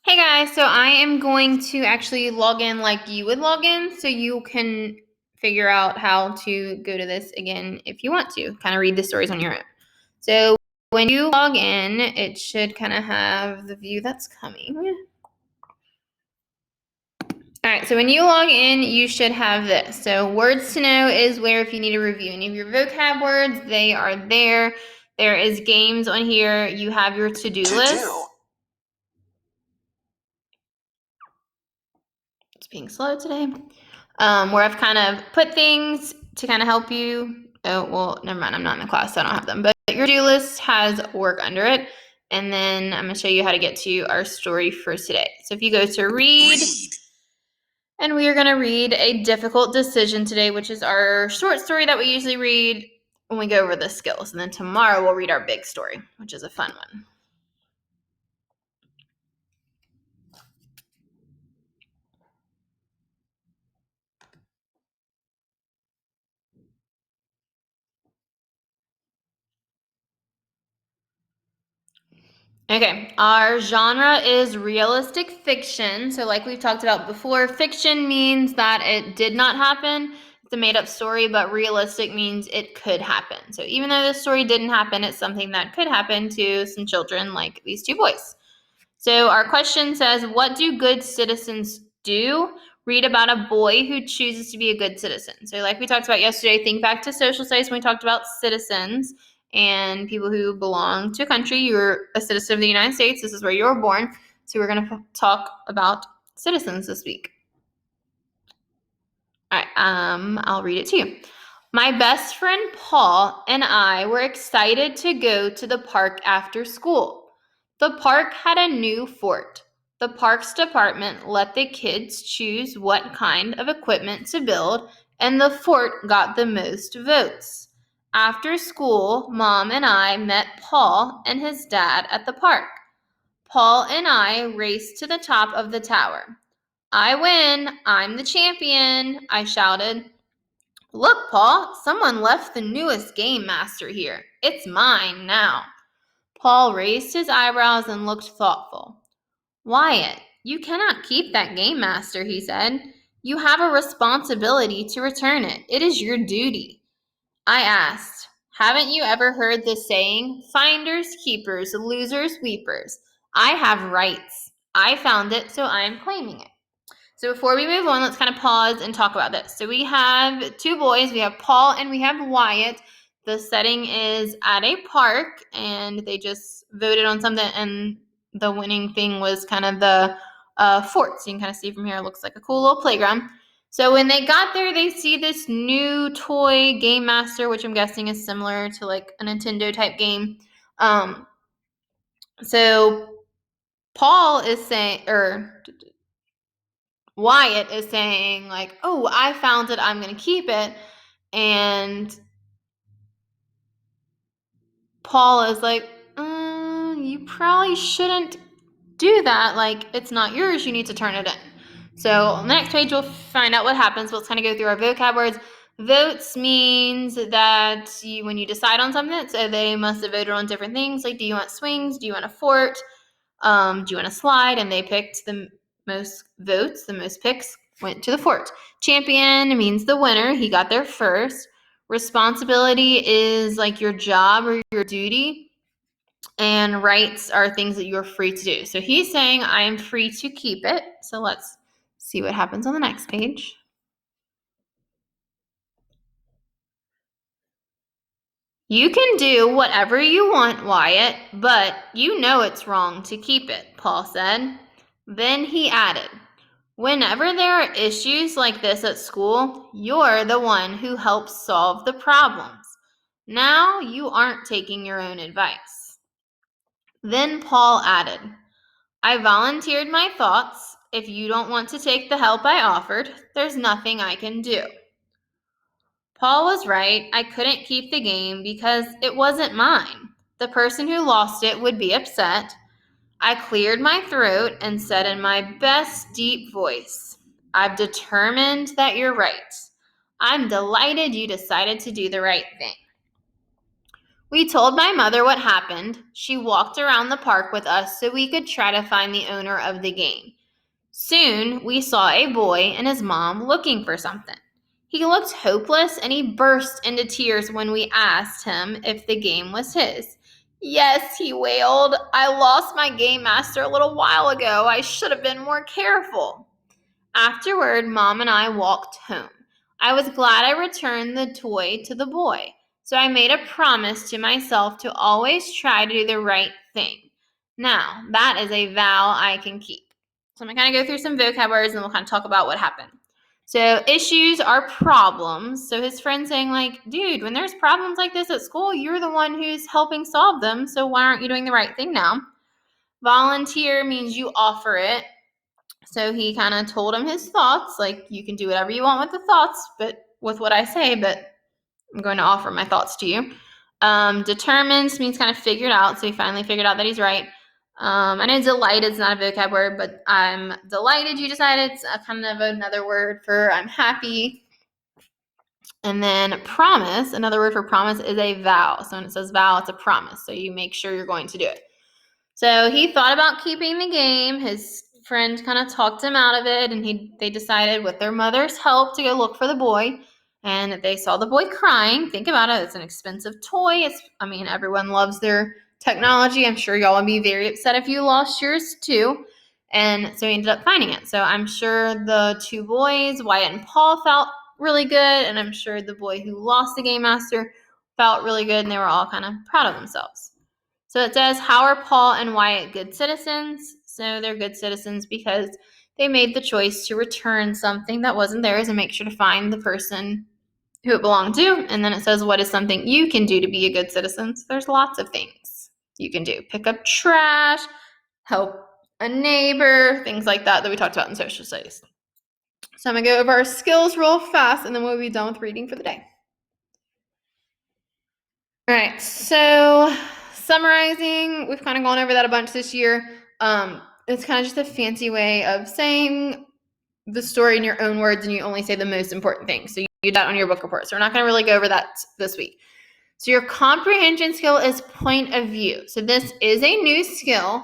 Hey guys, so I am going to actually log in like you would log in so you can figure out how to go to this again if you want to, kind of read the stories on your own. So when you log in, it should kind of have the view that's coming. All right, so when you log in, you should have this. So words to know is where if you need to review any of your vocab words, they are there. There is games on here. You have your to-do list. It's being slow today. Where I've kind of put things to kind of help you. Oh, well, never mind. I'm not in the class, so I don't have them. But your to-do list has work under it. And then I'm going to show you how to get to our story for today. So if you go to read, and we are going to read A Difficult Decision today, which is our short story that we usually read when we go over the skills. And then tomorrow we'll read our big story, which is a fun one. Okay, our genre is realistic fiction. So, like we've talked about before, fiction means that it did not happen. It's a made up story, but realistic means it could happen. So, even though this story didn't happen, it's something that could happen to some children like these two boys. So, our question says, what do good citizens do? Read about a boy who chooses to be a good citizen. So, like we talked about yesterday, think back to social studies when we talked about citizens and people who belong to a country. You're a citizen of the United States. This is where you were born. So, we're going to talk about citizens this week. All right, I'll read it to you. My best friend Paul and I were excited to go to the park after school. The park had a new fort. The parks department let the kids choose what kind of equipment to build, and the fort got the most votes. After school, Mom and I met Paul and his dad at the park. Paul and I raced to the top of the tower. I win! I'm the champion! I shouted. Look, Paul, someone left the newest game master here. It's mine now. Paul raised his eyebrows and looked thoughtful. Wyatt, you cannot keep that game master, he said. You have a responsibility to return it. It is your duty. I asked, haven't you ever heard the saying, finders, keepers, losers, weepers? I have rights. I found it, so I am claiming it. So before we move on, let's kind of pause and talk about this. So we have two boys. We have Paul and we have Wyatt. The setting is at a park, and they just voted on something, and the winning thing was kind of the fort. So you can kind of see from here, it looks like a cool little playground. So when they got there, they see this new toy Game Master, which I'm guessing is similar to like a Nintendo type game. So Paul is saying, or Wyatt is saying, like, oh, I found it, I'm going to keep it. And Paul is like, you probably shouldn't do that. Like, it's not yours. You need to turn it in. So on the next page, we'll find out what happens. Let's kind of go through our vocab words. Votes means that when you decide on something, so they must have voted on different things. Like, do you want swings? Do you want a fort? Do you want to slide? And they picked the most votes, the most picks went to the fort. Champion means the winner. He got there first. Responsibility is like your job or your duty. And rights are things that you're free to do. So he's saying, I am free to keep it. So let's see what happens on the next page. You can do whatever you want, Wyatt, but you know it's wrong to keep it, Paul said. Then he added, whenever there are issues like this at school, you're the one who helps solve the problems. Now you aren't taking your own advice. Then Paul added, I volunteered my thoughts. If you don't want to take the help I offered, there's nothing I can do. Paul was right. I couldn't keep the game because it wasn't mine. The person who lost it would be upset. I cleared my throat and said in my best deep voice, I've determined that you're right. I'm delighted you decided to do the right thing. We told my mother what happened. She walked around the park with us so we could try to find the owner of the game. Soon, we saw a boy and his mom looking for something. He looked hopeless and he burst into tears when we asked him if the game was his. Yes, he wailed. I lost my game master a little while ago. I should have been more careful. Afterward, Mom and I walked home. I was glad I returned the toy to the boy, so I made a promise to myself to always try to do the right thing. Now, that is a vow I can keep. So I'm going to kind of go through some vocab words and then we'll kind of talk about what happened. So issues are problems. So his friend's saying like, dude, when there's problems like this at school, you're the one who's helping solve them. So why aren't you doing the right thing now? Volunteer means you offer it. So he kind of told him his thoughts, like you can do whatever you want with the thoughts, but with what I say, but I'm going to offer my thoughts to you. Determines means kind of figured out. So he finally figured out that he's right. I know delighted is not a vocab word, but I'm delighted you decided. It's kind of another word for I'm happy. And then promise, another word for promise is a vow. So when it says vow, it's a promise. So you make sure you're going to do it. So he thought about keeping the game. His friend kind of talked him out of it, and they decided with their mother's help to go look for the boy. And they saw the boy crying. Think about it. It's an expensive toy. Everyone loves their technology. I'm sure y'all would be very upset if you lost yours too. And so he ended up finding it. So I'm sure the two boys, Wyatt and Paul, felt really good. And I'm sure the boy who lost the game master felt really good. And they were all kind of proud of themselves. So it says, how are Paul and Wyatt good citizens? So they're good citizens because they made the choice to return something that wasn't theirs and make sure to find the person who it belonged to. And then it says, what is something you can do to be a good citizen? So there's lots of things you can do. Pick up trash, help a neighbor, things like that we talked about in social studies. So I'm going to go over our skills real fast, and then we'll be done with reading for the day. All right, so summarizing, we've kind of gone over that a bunch this year. It's kind of just a fancy way of saying the story in your own words, and you only say the most important things. So you do that on your book report. So we're not going to really go over that this week. So your comprehension skill is point of view. So this is a new skill.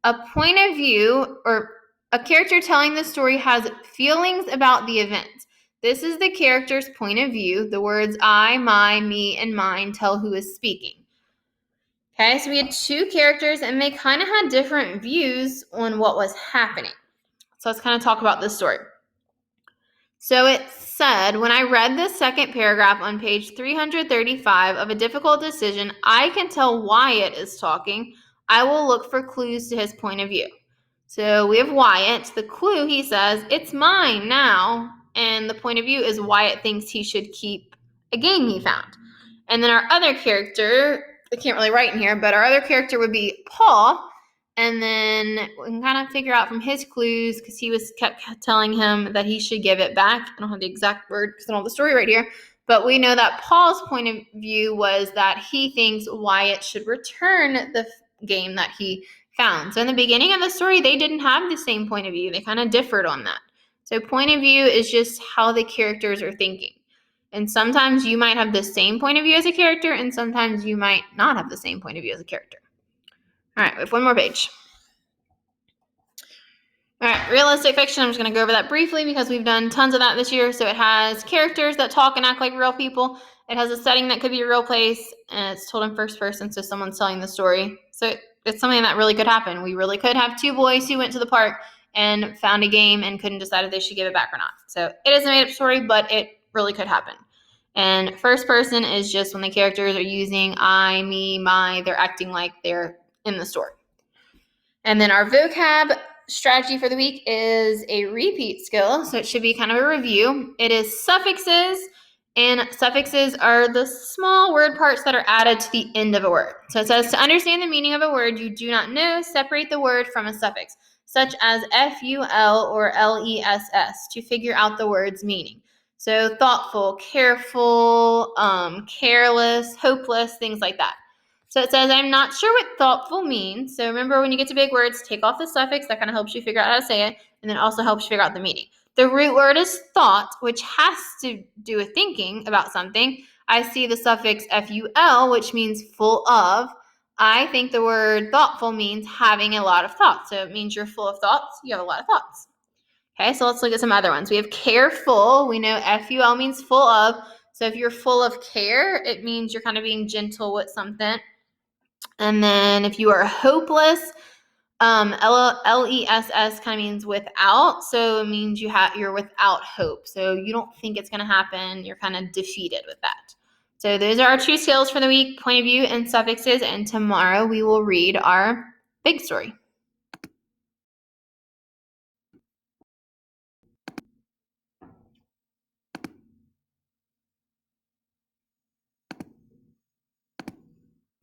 A point of view, or a character telling the story, has feelings about the event. This is the character's point of view. The words I, my, me, and mine tell who is speaking. Okay, so we had two characters, and they kind of had different views on what was happening. So let's kind of talk about this story. So it said, when I read the second paragraph on page 335 of a difficult decision, I can tell Wyatt is talking. I will look for clues to his point of view. So we have Wyatt. The clue, he says, it's mine now. And the point of view is Wyatt thinks he should keep a game he found. And then our other character, I can't really write in here, but our other character would be Paul. And then we can kind of figure out from his clues, because he kept telling him that he should give it back. I don't have the exact word because I don't have the story right here. But we know that Paul's point of view was that he thinks Wyatt should return the game that he found. So in the beginning of the story, they didn't have the same point of view. They kind of differed on that. So point of view is just how the characters are thinking. And sometimes you might have the same point of view as a character, and sometimes you might not have the same point of view as a character. All right, we have one more page. All right, realistic fiction. I'm just going to go over that briefly because we've done tons of that this year. So it has characters that talk and act like real people. It has a setting that could be a real place, and it's told in first person, so someone's telling the story. So it's something that really could happen. We really could have two boys who went to the park and found a game and couldn't decide if they should give it back or not. So it is a made-up story, but it really could happen. And first person is just when the characters are using I, me, my, they're acting like they're in the story. And then our vocab strategy for the week is a repeat skill, so it should be kind of a review. It is suffixes, and suffixes are the small word parts that are added to the end of a word. So it says, to understand the meaning of a word you do not know, separate the word from a suffix, such as FUL or LESS, to figure out the word's meaning. So thoughtful, careful, careless, hopeless, things like that. So it says, I'm not sure what thoughtful means. So remember, when you get to big words, take off the suffix. That kind of helps you figure out how to say it, and then also helps you figure out the meaning. The root word is thought, which has to do with thinking about something. I see the suffix FUL, which means full of. I think the word thoughtful means having a lot of thoughts. So it means you're full of thoughts. You have a lot of thoughts. Okay, so let's look at some other ones. We have careful. We know FUL means full of. So if you're full of care, it means you're kind of being gentle with something. And then if you are hopeless, LESS kind of means without. So it means you're without hope. So you don't think it's going to happen. You're kind of defeated with that. So those are our 2 skills for the week, point of view and suffixes. And tomorrow we will read our big story.